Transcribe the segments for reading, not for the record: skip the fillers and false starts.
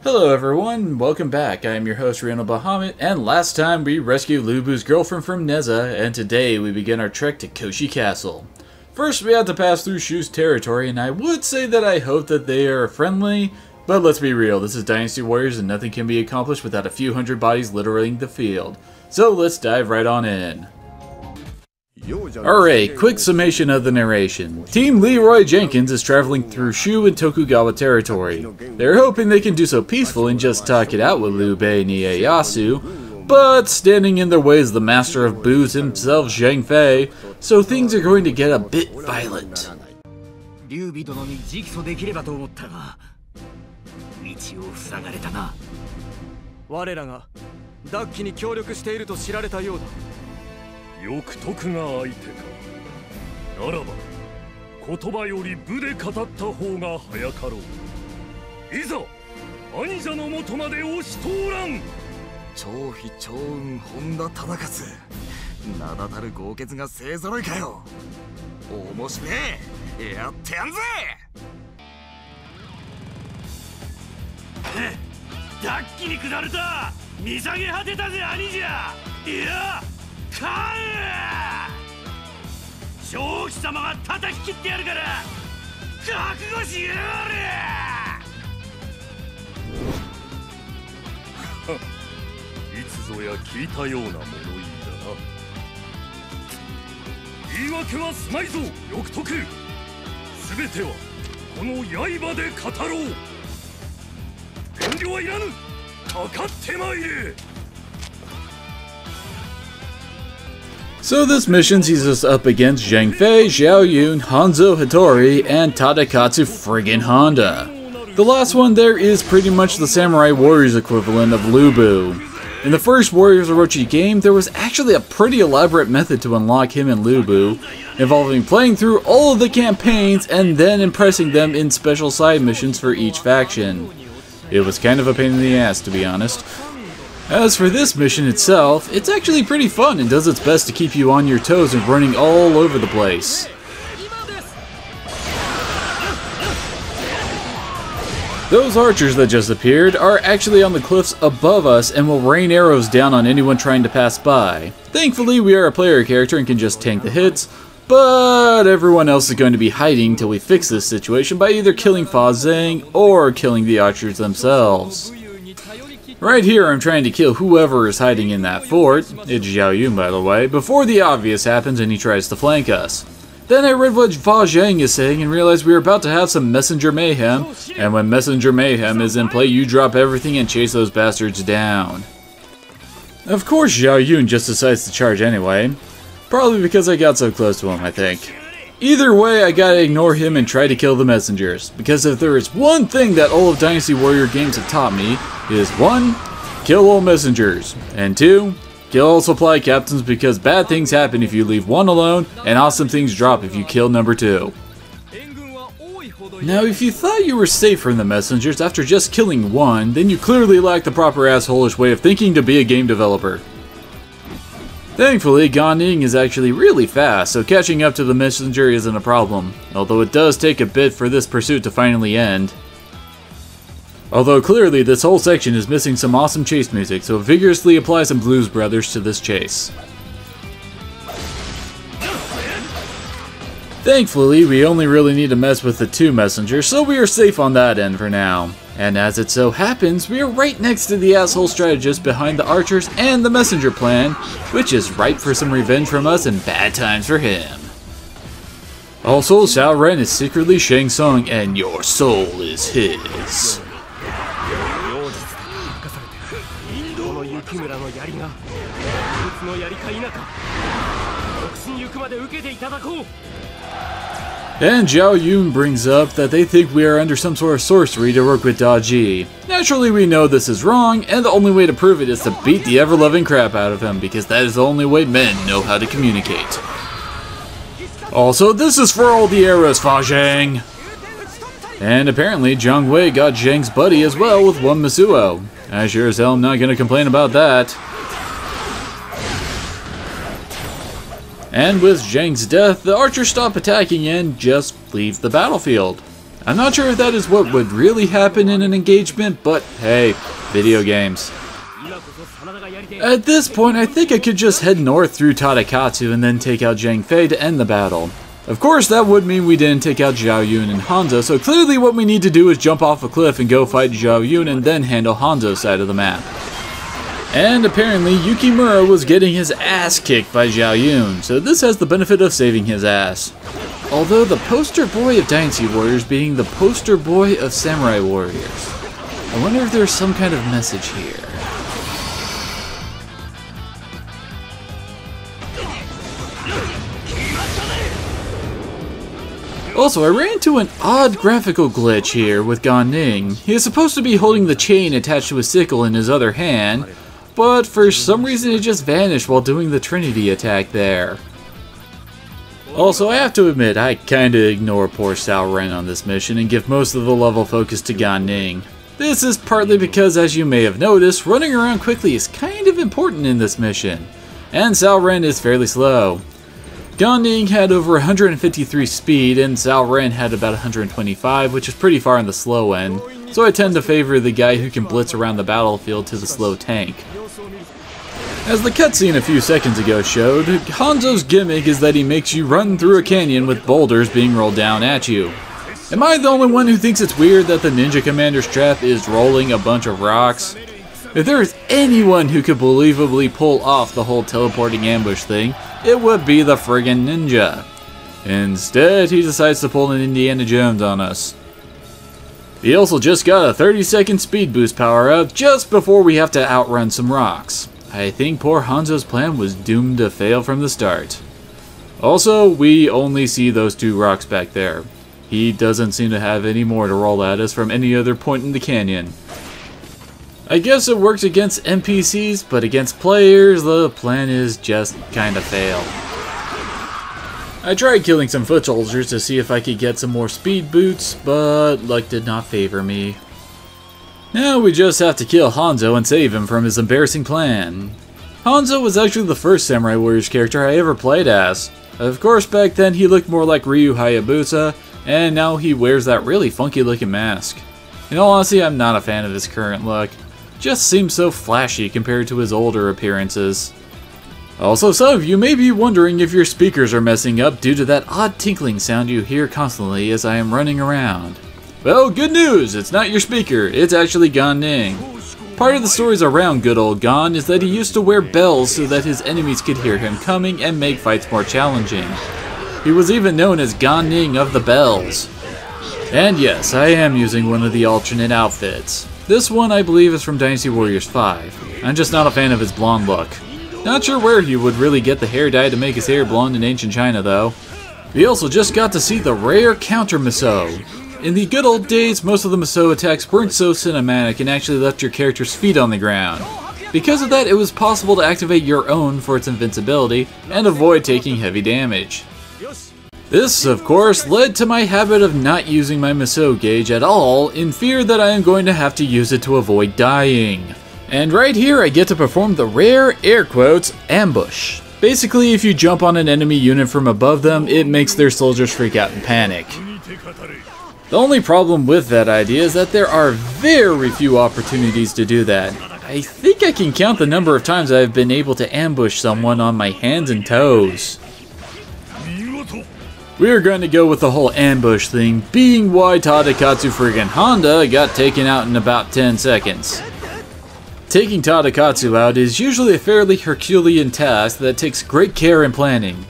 Hello everyone, welcome back. I am your host Randall Bahamut, and last time we rescued Lu Bu's girlfriend from Neza, and today we begin our trek to Koshi Castle. First we have to pass through Shu's territory, and I would say that I hope that they are friendly, but let's be real, this is Dynasty Warriors and nothing can be accomplished without a few hundred bodies littering the field. So let's dive right on in. Alright, quick summation of the narration. Team Leroy Jenkins is traveling through Shu and Tokugawa territory. They're hoping they can do so peacefully and just talk it out with Liu Bei and Ieyasu, but standing in their way is the master of booze himself, Zhang Fei, so things are going to get a bit violent. So this mission sees us up against Zhang Fei, Xiao Yun, Hanzo Hattori, and Tadakatsu friggin' Honda. The last one there is pretty much the Samurai Warriors equivalent of Lu Bu. In the first Warriors Orochi game, there was actually a pretty elaborate method to unlock him and Lu Bu, involving playing through all of the campaigns and then impressing them in special side missions for each faction. It was kind of a pain in the ass, to be honest. As for this mission itself, it's actually pretty fun and does its best to keep you on your toes and running all over the place. Those archers that just appeared are actually on the cliffs above us and will rain arrows down on anyone trying to pass by. Thankfully we are a player character and can just tank the hits, but everyone else is going to be hiding till we fix this situation by either killing Fa Zhang or killing the archers themselves. Right here I'm trying to kill whoever is hiding in that fort, it's Xiao Yun by the way, before the obvious happens and he tries to flank us. Then I read what Fa Zhang is saying and realized we were about to have some messenger mayhem, and when messenger mayhem is in play you drop everything and chase those bastards down. Of course Xiao Yun just decides to charge anyway, probably because I got so close to him I think. Either way, I gotta ignore him and try to kill the messengers, because if there is one thing that all of Dynasty Warrior games have taught me, it is 1. Kill all messengers, and 2. Kill all supply captains because bad things happen if you leave one alone, and awesome things drop if you kill number 2. Now if you thought you were safe from the messengers after just killing one, then you clearly lack the proper assholish way of thinking to be a game developer. Thankfully, Gan Ning is actually really fast, so catching up to the messenger isn't a problem, although it does take a bit for this pursuit to finally end. Although clearly this whole section is missing some awesome chase music, so vigorously apply some Blues Brothers to this chase. Thankfully, we only really need to mess with the 2 messengers, so we are safe on that end for now. And as it so happens, we are right next to the asshole strategist behind the archers and the messenger plan, which is ripe for some revenge from us and bad times for him. Also, Xiao Ren is secretly Shang Tsung and your soul is his. And Xiao Yun brings up that they think we are under some sort of sorcery to work with Da Ji. Naturally we know this is wrong, and the only way to prove it is to beat the ever-loving crap out of him, because that is the only way men know how to communicate. Also, this is for all the arrows, Fa Zhang! And apparently Zhang Wei got Zhang's buddy as well with one Masuo. I sure as hell am not going to complain about that. And with Zhang's death, the archers stop attacking and just leave the battlefield. I'm not sure if that is what would really happen in an engagement, but hey, video games. At this point, I think I could just head north through Tadakatsu and then take out Zhang Fei to end the battle. Of course, that would mean we didn't take out Zhao Yun and Hanzo, so clearly what we need to do is jump off a cliff and go fight Zhao Yun and then handle Hanzo's side of the map. And apparently, Yukimura was getting his ass kicked by Zhao Yun, so this has the benefit of saving his ass. Although the poster boy of Dynasty Warriors being the poster boy of Samurai Warriors. I wonder if there's some kind of message here. Also, I ran into an odd graphical glitch here with Gan Ning. He is supposed to be holding the chain attached to a sickle in his other hand, but for some reason it just vanished while doing the Trinity attack there. Also, I have to admit, I kinda ignore poor Cao Ren on this mission and give most of the level focus to Gan Ning. This is partly because, as you may have noticed, running around quickly is kind of important in this mission, and Cao Ren is fairly slow. Gan Ning had over 153 speed, and Cao Ren had about 125, which is pretty far on the slow end, so I tend to favor the guy who can blitz around the battlefield to the slow tank. As the cutscene a few seconds ago showed, Hanzo's gimmick is that he makes you run through a canyon with boulders being rolled down at you. Am I the only one who thinks it's weird that the Ninja Commander's trap is rolling a bunch of rocks? If there is anyone who could believably pull off the whole teleporting ambush thing, it would be the friggin' ninja. Instead, he decides to pull an Indiana Jones on us. He also just got a 30-second speed boost power up just before we have to outrun some rocks. I think poor Hanzo's plan was doomed to fail from the start. Also, we only see those two rocks back there. He doesn't seem to have any more to roll at us from any other point in the canyon. I guess it works against NPCs, but against players, the plan is just kinda fail. I tried killing some foot soldiers to see if I could get some more speed boots, but luck did not favor me. Now we just have to kill Hanzo and save him from his embarrassing plan. Hanzo was actually the first Samurai Warriors character I ever played as. Of course, back then he looked more like Ryu Hayabusa, and now he wears that really funky looking mask. In all honesty, I'm not a fan of his current look. Just seems so flashy compared to his older appearances. Also, some of you may be wondering if your speakers are messing up due to that odd tinkling sound you hear constantly as I am running around. Well, good news! It's not your speaker, it's actually Gan Ning. Part of the stories around good old Gan is that he used to wear bells so that his enemies could hear him coming and make fights more challenging. He was even known as Gan Ning of the Bells. And yes, I am using one of the alternate outfits. This one I believe is from Dynasty Warriors 5. I'm just not a fan of his blonde look. Not sure where he would really get the hair dye to make his hair blonde in ancient China though. We also just got to see the rare counter Musou. In the good old days, most of the Musou attacks weren't so cinematic and actually left your character's feet on the ground. Because of that, it was possible to activate your own for its invincibility and avoid taking heavy damage. This, of course, led to my habit of not using my Musou gauge at all in fear that I am going to have to use it to avoid dying. And right here I get to perform the rare, air quotes, ambush. Basically, if you jump on an enemy unit from above them, it makes their soldiers freak out and panic. The only problem with that idea is that there are very few opportunities to do that. I think I can count the number of times I've been able to ambush someone on my hands and toes. We're going to go with the whole ambush thing, being why Tadakatsu friggin' Honda got taken out in about 10 seconds. Taking Tadakatsu out is usually a fairly Herculean task that takes great care and planning.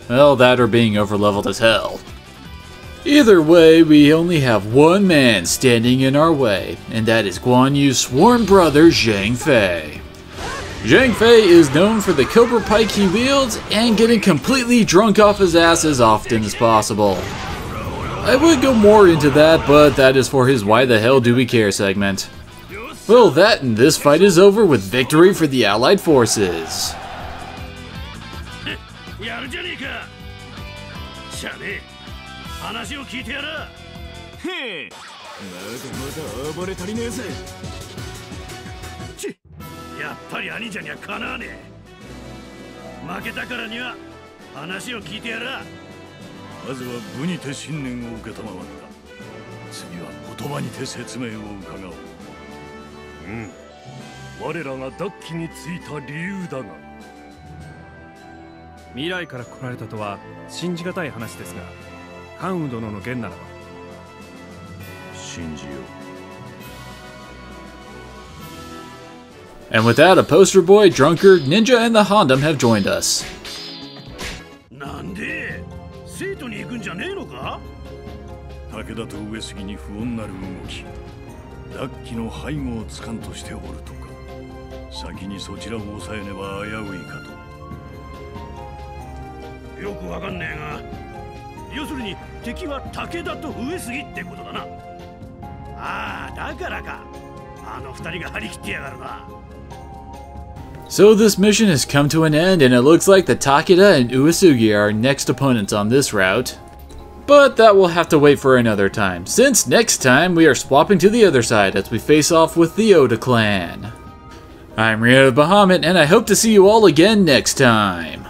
Well, that or being overleveled as hell. Either way, we only have one man standing in our way, and that is Guan Yu's sworn brother, Zhang Fei. Zhang Fei is known for the Cobra Pike he wields and getting completely drunk off his ass as often as possible. I would go more into that, but that is for his Why the Hell Do We Care segment. Well, that and this fight is over with victory for the Allied forces. 次は言葉にて説明を伺おう。我らが奪旗についた理由だが、未来から来られたとは信じがたい話ですが、関羽殿の言ならば信じよう。 And with that, a poster boy, drunkard, ninja, and the Hondom have joined us. なんで生徒に行くんじゃねえのか。武田と上杉に不穏なる動き、奪旗の背後をつかんとしておるとか。先にそちらを抑えねば危ういかと。よくわかんねえが、要するに敵は武田と上杉ってことだな。ああ、だからか。あの二人が張り切ってやがるな。 So this mission has come to an end, and it looks like the Takeda and Uesugi are our next opponents on this route. But that will have to wait for another time, since next time we are swapping to the other side as we face off with the Oda clan. I'm Rio Bahamut, and I hope to see you all again next time.